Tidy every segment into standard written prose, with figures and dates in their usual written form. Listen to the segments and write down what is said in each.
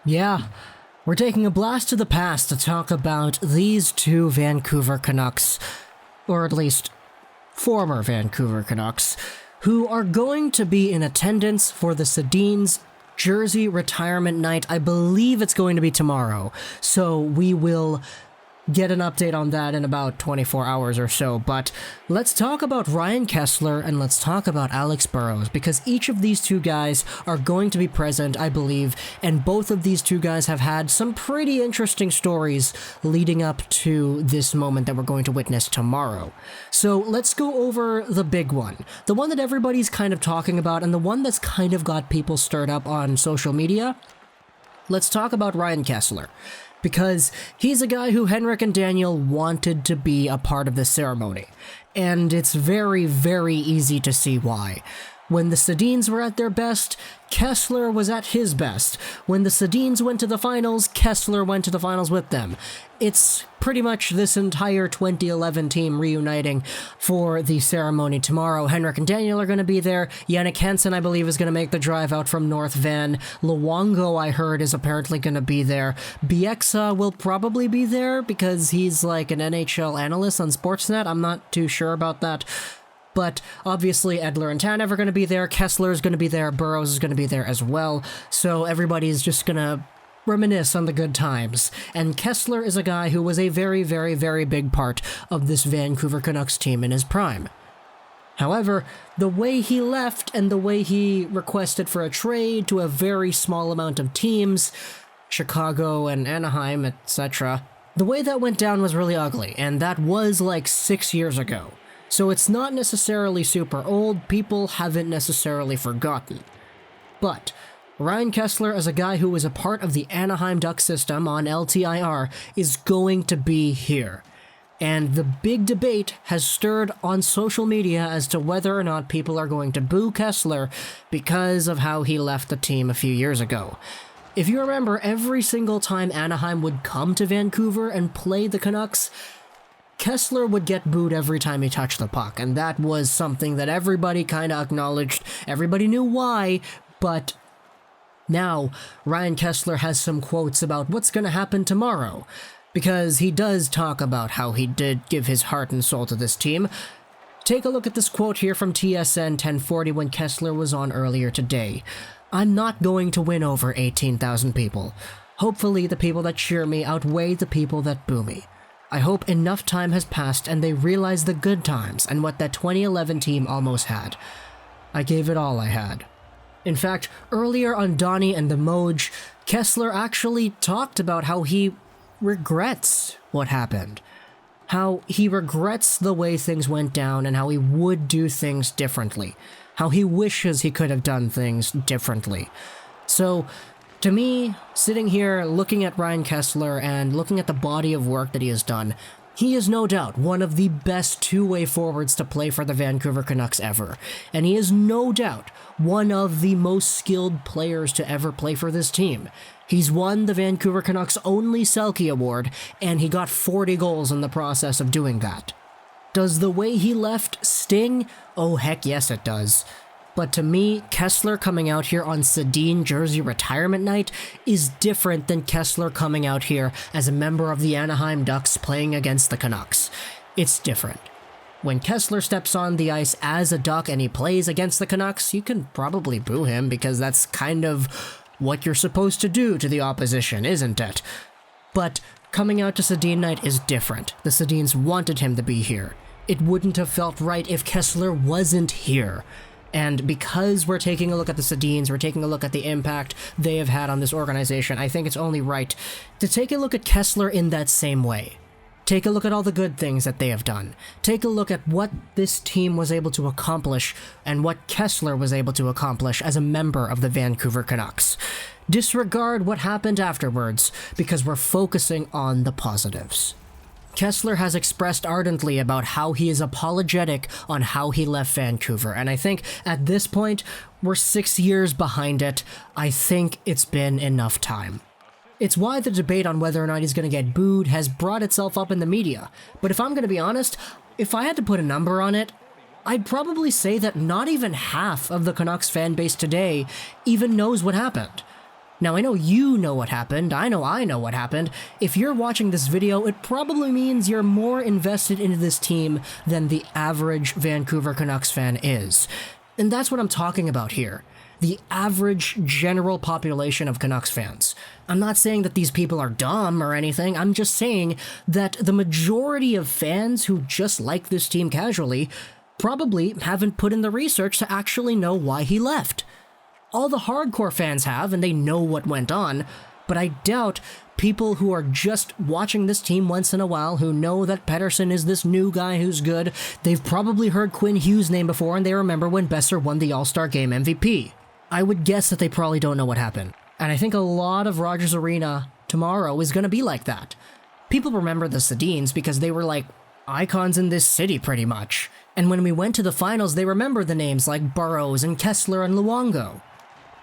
Yeah, we're taking a blast to the past to talk about these two Vancouver Canucks, or at least former Vancouver Canucks, who are going to be in attendance for the Sedin's jersey retirement night. I believe it's going to be tomorrow, so we will get an update on that in about 24 hours or so. But let's talk about Ryan Kesler and let's talk about Alex Burrows, because each of these two guys are going to be present, I believe, and both of these two guys have had some pretty interesting stories leading up to this moment that we're going to witness tomorrow. So let's go over the big one, the one that everybody's kind of talking about and the one that's kind of got people stirred up on social media. Let's talk about Ryan Kesler, because he's a guy who Henrik and Daniel wanted to be a part of the ceremony. And it's very, very easy to see why. When the Sedins were at their best, Kesler was at his best. When the Sedins went to the finals, Kesler went to the finals with them. It's pretty much this entire 2011 team reuniting for the ceremony tomorrow. Henrik and Daniel are going to be there. Jannik, Hansen, I believe, is going to make the drive out from North Van. Luongo, I heard, is apparently going to be there. Bieksa will probably be there because he's like an NHL analyst on Sportsnet. I'm not too sure about that. But obviously Edler and Tanev are going to be there, Kesler is going to be there, Burrows is going to be there as well, so everybody's just going to reminisce on the good times. And Kesler is a guy who was a very, very, very big part of this Vancouver Canucks team in his prime. However, the way he left and the way he requested for a trade to a very small amount of teams, Chicago and Anaheim, etc., the way that went down was really ugly, and that was like 6 years ago. So it's not necessarily super old, people haven't necessarily forgotten. But Ryan Kesler, as a guy who was a part of the Anaheim Duck system on LTIR, is going to be here. And the big debate has stirred on social media as to whether or not people are going to boo Kesler because of how he left the team a few years ago. If you remember, every single time Anaheim would come to Vancouver and play the Canucks, Kesler would get booed every time he touched the puck, and that was something that everybody kind of acknowledged. Everybody knew why, but now Ryan Kesler has some quotes about what's going to happen tomorrow, because he does talk about how he did give his heart and soul to this team. Take a look at this quote here from TSN 1040 when Kesler was on earlier today. "I'm not going to win over 18,000 people. Hopefully the people that cheer me outweigh the people that boo me. I hope enough time has passed and they realize the good times and what that 2011 team almost had. I gave it all I had." In fact, earlier on Donnie and the Moj, Kesler actually talked about how he regrets what happened. How he regrets the way things went down and how he would do things differently. How he wishes he could have done things differently. So, to me, sitting here looking at Ryan Kesler and looking at the body of work that he has done, he is no doubt one of the best two-way forwards to play for the Vancouver Canucks ever. And he is no doubt one of the most skilled players to ever play for this team. He's won the Vancouver Canucks' only Selke Award, and he got 40 goals in the process of doing that. Does the way he left sting? Oh heck yes it does. But to me, Kesler coming out here on Sedin jersey retirement night is different than Kesler coming out here as a member of the Anaheim Ducks playing against the Canucks. It's different. When Kesler steps on the ice as a Duck and he plays against the Canucks, you can probably boo him because that's kind of what you're supposed to do to the opposition, isn't it? But coming out to Sedin night is different. The Sedins wanted him to be here. It wouldn't have felt right if Kesler wasn't here. And because we're taking a look at the Sedins, we're taking a look at the impact they have had on this organization, I think it's only right to take a look at Kesler in that same way. Take a look at all the good things that they have done. Take a look at what this team was able to accomplish and what Kesler was able to accomplish as a member of the Vancouver Canucks. Disregard what happened afterwards because we're focusing on the positives. Kesler has expressed ardently about how he is apologetic on how he left Vancouver, and I think at this point, we're 6 years behind it. I think it's been enough time. It's why the debate on whether or not he's going to get booed has brought itself up in the media, but if I'm going to be honest, if I had to put a number on it, I'd probably say that not even half of the Canucks fan base today even knows what happened. Now, I know you know what happened, I know what happened. If you're watching this video, it probably means you're more invested into this team than the average Vancouver Canucks fan is. And that's what I'm talking about here. The average general population of Canucks fans. I'm not saying that these people are dumb or anything, I'm just saying that the majority of fans who just like this team casually probably haven't put in the research to actually know why he left. All the hardcore fans have, and they know what went on, but I doubt people who are just watching this team once in a while, who know that Pettersson is this new guy who's good, they've probably heard Quinn Hughes' name before, and they remember when Boeser won the All-Star Game MVP. I would guess that they probably don't know what happened. And I think a lot of Rogers Arena tomorrow is going to be like that. People remember the Sedins because they were like icons in this city pretty much. And when we went to the finals, they remember the names like Burrows and Kesler and Luongo.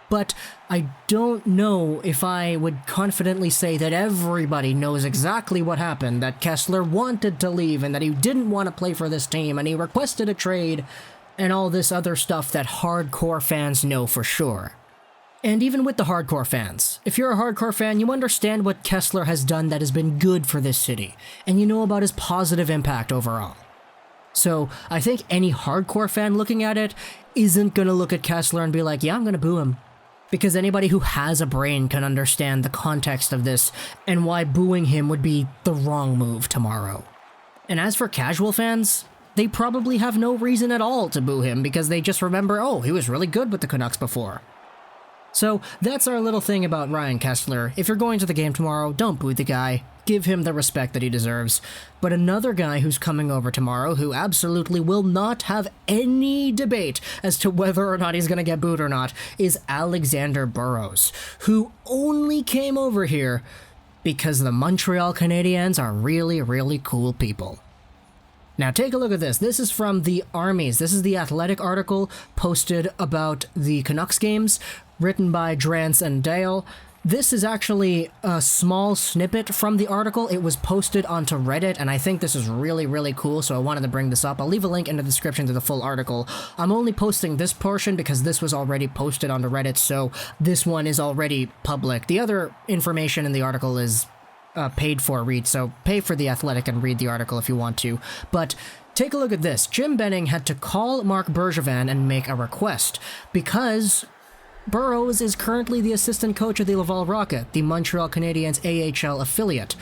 But I don't know if I would confidently say that everybody knows exactly what happened, that Kesler wanted to leave and that he didn't want to play for this team and he requested a trade and all this other stuff that hardcore fans know for sure. And even with the hardcore fans, if you're a hardcore fan, you understand what Kesler has done that has been good for this city, and you know about his positive impact overall. So I think any hardcore fan looking at it isn't going to look at Kesler and be like, yeah, I'm going to boo him. Because anybody who has a brain can understand the context of this and why booing him would be the wrong move tomorrow. And as for casual fans, they probably have no reason at all to boo him because they just remember, oh, he was really good with the Canucks before. So that's our little thing about Ryan Kesler. If you're going to the game tomorrow, don't boo the guy. Give him the respect that he deserves. But another guy who's coming over tomorrow who absolutely will not have any debate as to whether or not he's going to get booed or not is Alexander Burrows, who only came over here because the Montreal Canadiens are really, really cool people. Now take a look at this. This is from the Armies. This is the Athletic article posted about the Canucks games, written by Drance and Dale. This is actually a small snippet from the article. It was posted onto Reddit, and I think this is really, really cool, so I wanted to bring this up. I'll leave a link in the description to the full article. I'm only posting this portion because this was already posted onto Reddit, so this one is already public. The other information in the article is paid for read, so pay for the Athletic and read the article if you want to. But take a look at this. Jim Benning had to call Marc Bergevin and make a request because Burrows is currently the assistant coach of the Laval Rocket, the Montreal Canadiens AHL affiliate.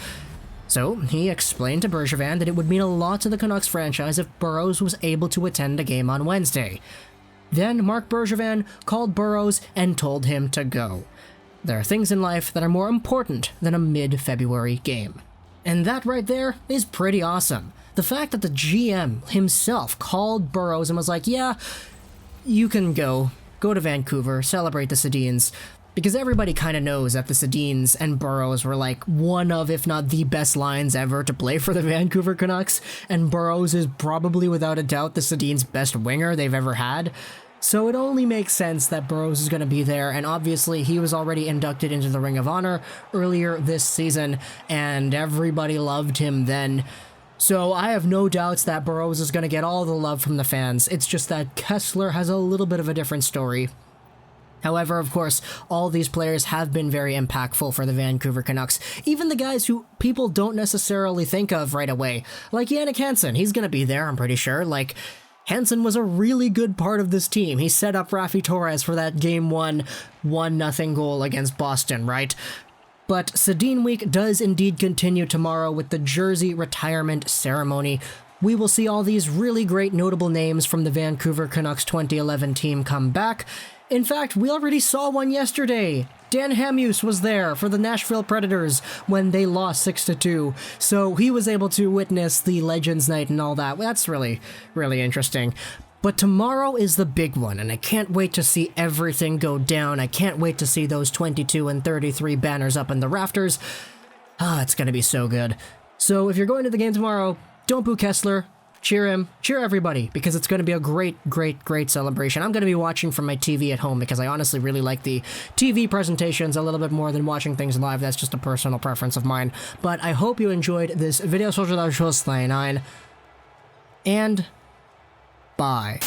So he explained to Bergevin that it would mean a lot to the Canucks franchise if Burrows was able to attend a game on Wednesday. Then Marc Bergevin called Burrows and told him to go. There are things in life that are more important than a mid-February game. And that right there is pretty awesome. The fact that the GM himself called Burrows and was like, yeah, you can go to Vancouver, celebrate the Sedins, because everybody kind of knows that the Sedins and Burrows were like one of, if not the best lines ever to play for the Vancouver Canucks, and Burrows is probably without a doubt the Sedins' best winger they've ever had. So it only makes sense that Burrows is going to be there, and obviously he was already inducted into the Ring of Honor earlier this season, and everybody loved him then. So I have no doubts that Burrows is going to get all the love from the fans. It's just that Kesler has a little bit of a different story. However, of course, all these players have been very impactful for the Vancouver Canucks. Even the guys who people don't necessarily think of right away. Like Jannik Hansen, he's going to be there, I'm pretty sure. Like, Hansen was a really good part of this team. He set up Raffi Torres for that Game 1 1-0 goal against Boston, right? But Sedin Week does indeed continue tomorrow with the jersey retirement ceremony. We will see all these really great notable names from the Vancouver Canucks 2011 team come back. In fact, we already saw one yesterday. Dan Hamhuis was there for the Nashville Predators when they lost 6-2, so he was able to witness the Legends Night and all that. That's really, really interesting. But tomorrow is the big one, and I can't wait to see everything go down. I can't wait to see those 22 and 33 banners up in the rafters. It's gonna be so good. So if you're going to the game tomorrow, don't boo Kesler. Cheer him, cheer everybody, because it's going to be a great, great, great celebration. I'm going to be watching from my TV at home because I honestly really like the TV presentations a little bit more than watching things live. That's just a personal preference of mine. But I hope you enjoyed this video. And bye.